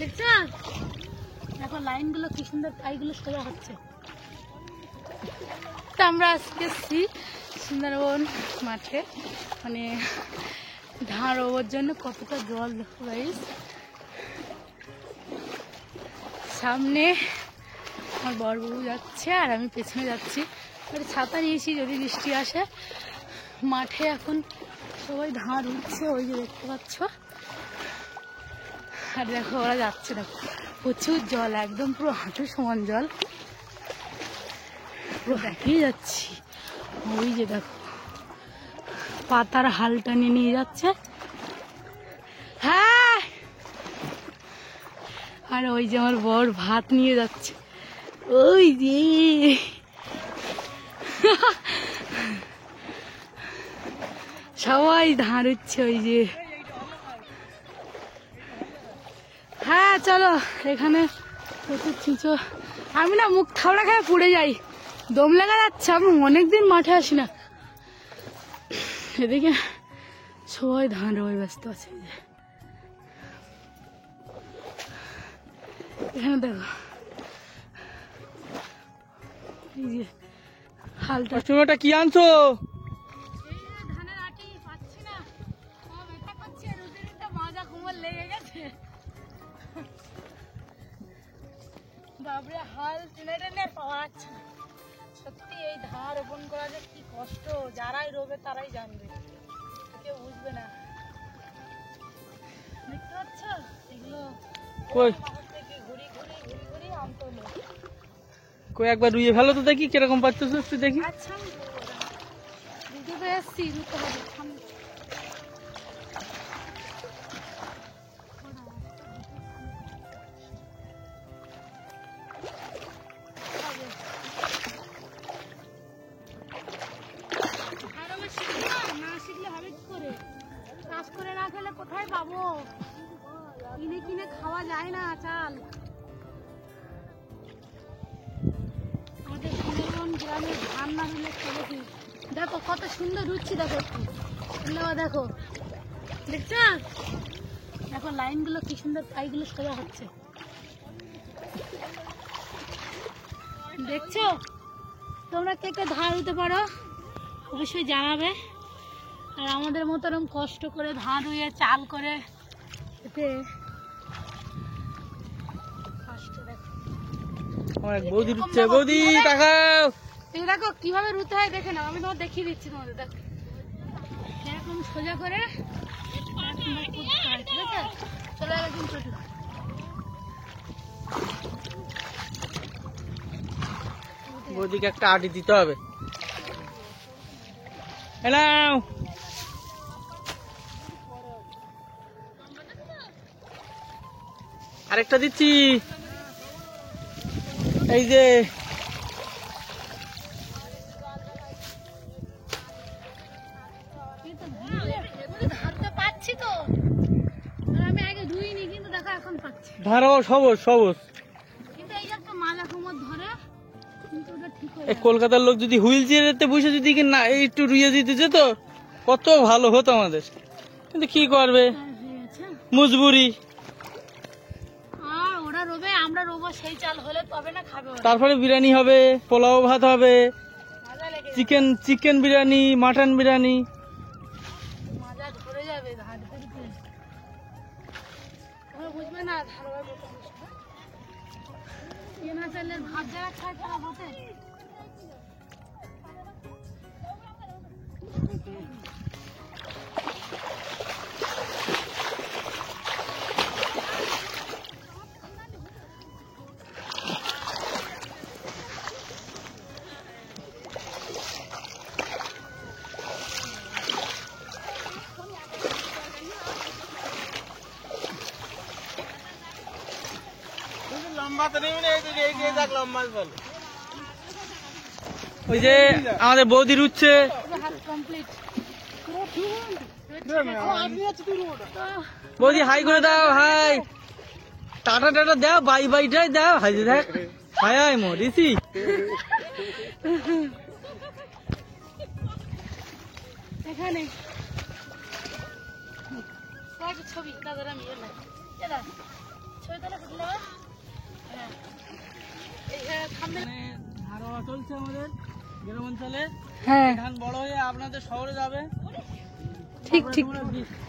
দেখছো দেখো লাইনগুলো কি সুন্দর, পাইগুলো সোজা হচ্ছে। তো আমরা আজকে এসেছি সুন্দরবন মাঠে, মানে ধান রোবার জন্য কতটা জল দেখো গাইস। সামনে আমার বড়বাবু যাচ্ছে আর আমি পেছনে যাচ্ছি। ছাতা নিয়েছি যদি বৃষ্টি আসে। মাঠে এখন সবাই ধান উঠছে, ওই যে দেখতে পাচ্ছ। আর দেখো ওরা যাচ্ছে, দেখো প্রচুর জল, একদম পুরো হাঁটু সমান জল, পুরো দেখেই যাচ্ছি। ওই যে দেখো পাতার হালটা নিয়ে যাচ্ছে। হ্যাঁ, আর ওই যে আমার বর ভাত নিয়ে যাচ্ছে, ওই যে সবাই ধান উঠছে ওই যে। হ্যাঁ চলো, এখানে প্রচুর ছিঁচো। আমি না মুখ থাবড়া খায় পড়ে যাই, দম লাগা যাচ্ছে। আমি অনেকদিন মাঠে আসি না। এদিকে সবাই ধান রোয়ায় ব্যস্ত আছে। এখানে দেখো এই যে হালটা। চুনোটা কি আনছো? ধানের আটি পাচ্ছি না, ব্যথা করছে, রোদের মাজা কোমর লেগে গেছে। বাবরে হাল টেনে টেনে পাওয়া যাচ্ছে না। সত্যি এই ধান রোপণ করা যে কি কষ্ট, যারাই রোবে তারাই জানবে, কেউ বুঝবে না। দেখতে পাচ্ছ এগুলো কই থেকে ঘুরি ঘুরি ঘুরি ঘুরি আনতে হলো। কই একবার রুইয়ে ফেলো তো দেখি কিরকম পাচ্ছ, একটু দেখি। আচ্ছা আমি রুতে তো এসছি, রুতে হবে। চাষ করে না খেলে কোথায় পাবো? কিনে কিনে খাওয়া যায় না চাল। আমাদের সুন্দরবন গ্রামের ধান না হলে খেলে কি? দেখো কত সুন্দর রুচি, দেখো একটু দেখো, দেখছো দেখো লাইনগুলো কি সুন্দর, পাইগুলো সোজা হচ্ছে, দেখছো? তোমরা কে কে ধান রুতে পারো অবশ্যই জানাবে। আর আমাদের মতো এরকম কষ্ট করে ধান রুইয়ে চাল করে এতে কষ্ট। দেখো আমার এক বৌদি রুচ্ছে, বৌদি তাকাও। এই দেখো কিভাবে রুতে হয় দেখে নাও, আমি তোমার দেখিয়ে দিচ্ছি তোমাদের। দেখো এরকম সোজা করে ঠিক আছে? চলে যাবে কিন্তু বৌদিকে একটা আটি দিতে হবে। নাও আরেকটা দিচ্ছি, এই যে। পাচ্ছি তো, আমি আগে ধুইনি কিন্তু দেখো এখন পাচ্ছি। ধারও সবুজ সবুজ। কিন্তু এই একটা মাজা কোমর ধরে, কিন্তু ওটা ঠিক হয়ে এই কলকাতার লোক যদি হুইল চেয়ারেতে বসে যদি না একটু রুইয়ে দিতে যেত কত ভালো হতো আমাদের, কিন্তু কি করবে, মজবুরি। আর ওরা রোবে, আমরা রোবো, সেই চাল হলে তবে না খাবে। তারপরে বিরিয়ানি হবে, পোলাও ভাত হবে, চিকেন বিরিয়ানি, মাটন বিরিয়ানি। মাজা ধরে যাবে ধান করতে, বুঝবে না। কেনা চালের ভাত যারা খায় তারা বসে। ওই যে আমাদের বৌদি রুচ্ছে, বৌদি হাই করে দাও, হাই টাটা টাটা দাও, বাই বাই দাও, হাই দেখ, হাই হাই মরিসি। এখানে ছবি দাদারা মিলে ছবি তোলা ফুটলে হ্যাঁ এই সামনে ধারোয়া চলছে আমাদের গ্রাম অঞ্চলে। হ্যাঁ ধান বড় হয়ে আপনাদের শহরে যাবে। ঠিক ঠিক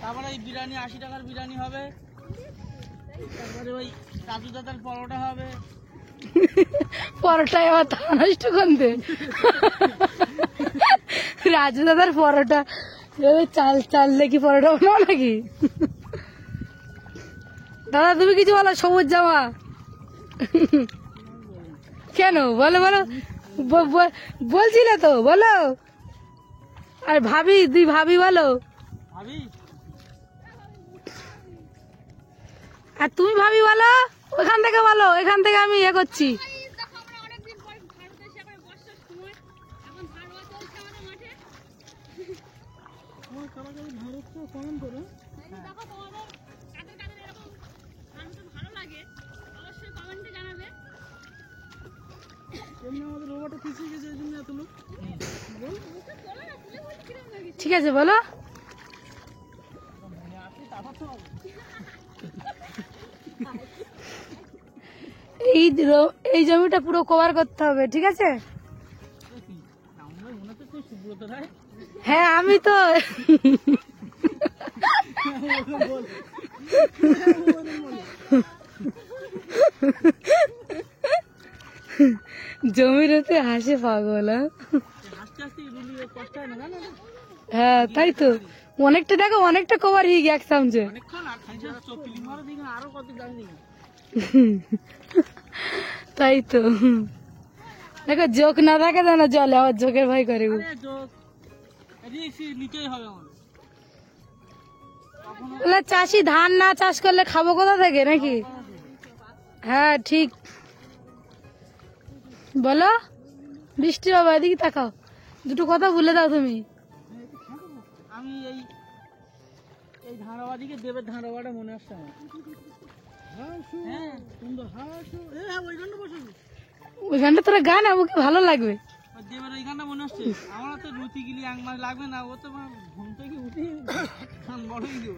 তারপরে এই বিরিয়ানি 80 টাকার বিরিয়ানি হবে। তারপরে ওই রাজু দাদার পরোটা হবে। পরোটায় আবার তা নষ্ট করতে রাজু দাদার পরোটা চাল চাল দেখি পরোটা বানাও নাকি? দাদা তুমি কিছু বলো, সবুজ জামা কেন বলো বলো, বলছিলে তো বলো। আর ভাবি, দুই ভাবি বলো। ভাবি আর তুমি ভাবি বলো, ওখান থেকে বলো, এখান থেকে আমি ইয়ে করছি। ঠিক আছে বলো। এই জমিটা পুরো কভার করতে হবে, ঠিক আছে? হ্যাঁ আমি তো জমির হতে হাসে পাগল। হ্যাঁ তাই তো, অনেকটা দেখো, অনেকটা কভার হয়ে গেছে সামনে। তাই তো দেখো, জোক না থাকে জানো জলে, আবার জোকের ভয় করে। চাষি ধান না চাষ করলে খাবো কোথা থেকে নাকি? হ্যাঁ ঠিক বলো। বৃষ্টি বাবা এদিকে তাকাও, দুটো কথা বলে দাও তুমি। আমি এই ধারাবা দিকে দেবের ধারাবাটা মনে আসছে আমার। ওইখানটা তোরা গান আমাকে ভালো লাগবে। দেবের ওইখানটা মনে আসছে আমার। তো রুটি গিলি 1 মাস লাগবে না, ও তো ঘুম থেকে উঠে বড় হয়ে গেল।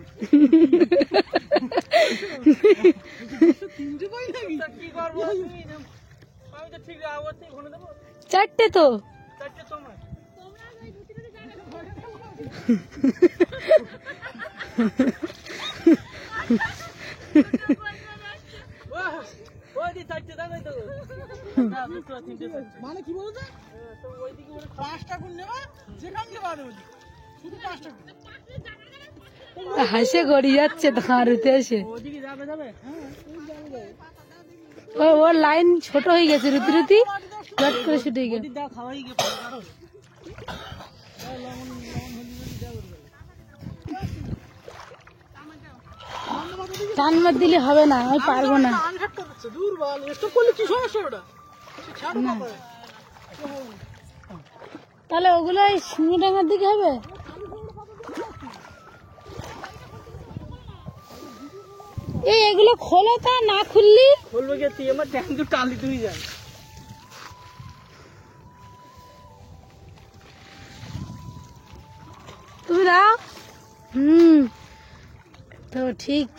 কি করবো আমি তো ঠিক ঘুরে দেবো। 4টে তো 4টের সময় মানে কি বলতো, ওইদিকে 5টা গুণ নেবা, যেখান থেকে বাদ হবে শুধু 5টা গুণ। হাসে গড়ি যাচ্ছে ধারুতে এসে। ওইদিকে যাবে যাবে ওর লাইন ছোট হয়ে গেছে, রুতি রুতি জট করে ছুটে গেছে। খাওয়াই গে টান মার দিলে হবে না, আমি পারবো না। তাহলে ওগুলো সিঙ্গিডাঙ্গার দিকে হবে। এই এগুলো খোলো, তা না খুললি বলবো কি তুই আমার ট্যাঙ্ক টালি তুই যাই। তুমি দাও। তো ঠিক।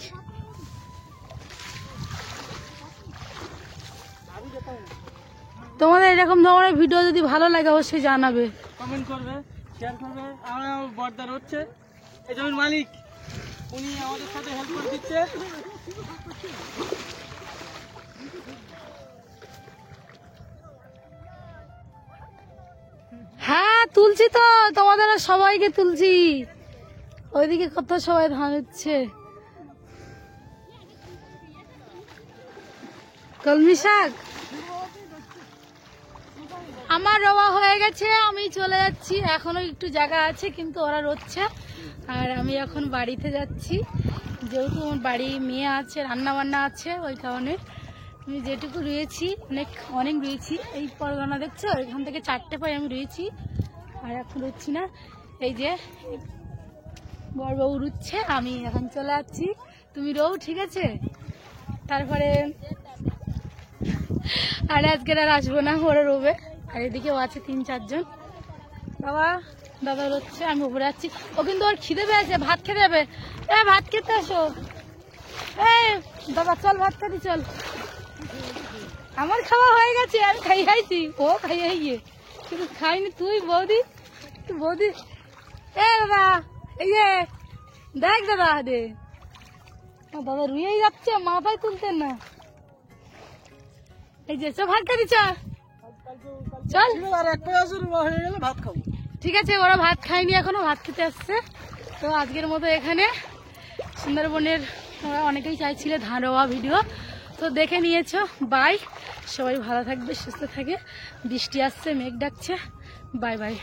তোমাদের এরকম ধরনের ভিডিও যদি ভালো লাগে অবশ্যই জানাবে, কমেন্ট করবে, শেয়ার করবে। আমার বর্দার হচ্ছে এই জমির মালিক, উনি আমাদের সাথে হেল্প করে দিচ্ছে। হ্যাঁ তুলছি তো, তোমাদের সবাইকে তুলছি। ওইদিকে কত সবাই ধান হচ্ছে। কলমি শাক আমার রোয়া হয়ে গেছে, আমি চলে যাচ্ছি। এখনো একটু জায়গা আছে, কিন্তু ওরা রোচ্ছে। আর আমি এখন বাড়িতে যাচ্ছি, যেহেতু আমার বাড়ি মেয়ে আছে, রান্না বান্না আছে, ওই কারণে আমি যেটুকু রয়েছি অনেক রয়েছি। এই পরগনা দেখছো, এখান থেকে 4টে পাই আমি রয়েছি, আর এখন রুচ্ছি না। এই যে বড়বাবু রুচ্ছে, আমি এখন চলে যাচ্ছি। তুমি রও, ঠিক আছে? তারপরে আর আজকের আর আসবো না, ওরা রোবে। আর এদিকেও আছে 3-4 জন। দাদা রচ্ছে, আমি উপরে যাচ্ছি। ও কিন্তু ওর খিদে পেয়েছে, ভাত খেতে যাবে। ভাত খেতে আসো। এই দাদা চল ভাত খাবি চল। আমার খাওয়া হয়ে গেছে, আমি খাইছি, ও খাইয়ে গিয়ে কিন্তু খাইনি তুই বৌদি, তুই বৌদি। এ দাদা এই যে দেখ দাদা দে, দাদা রুইয়েই যাচ্ছে, মাথায় তুলতেন না। এই যে ভাত খাবি চল চল। আর এক পাশ হয়ে গেলে ভাত খাবো। ঠিক আছে, ওরা ভাত খায়নি এখনো, ভাত খেতে আসছে। তো আজকের মতো এখানে সুন্দরবনের অনেকেই চাইছিলে ধান রোয়া ভিডিও, তো দেখে নিয়েছো। বাই, সবাই ভালো থাকবে, সুস্থ থাকে। বৃষ্টি আসছে, মেঘ ডাকছে। Bye bye.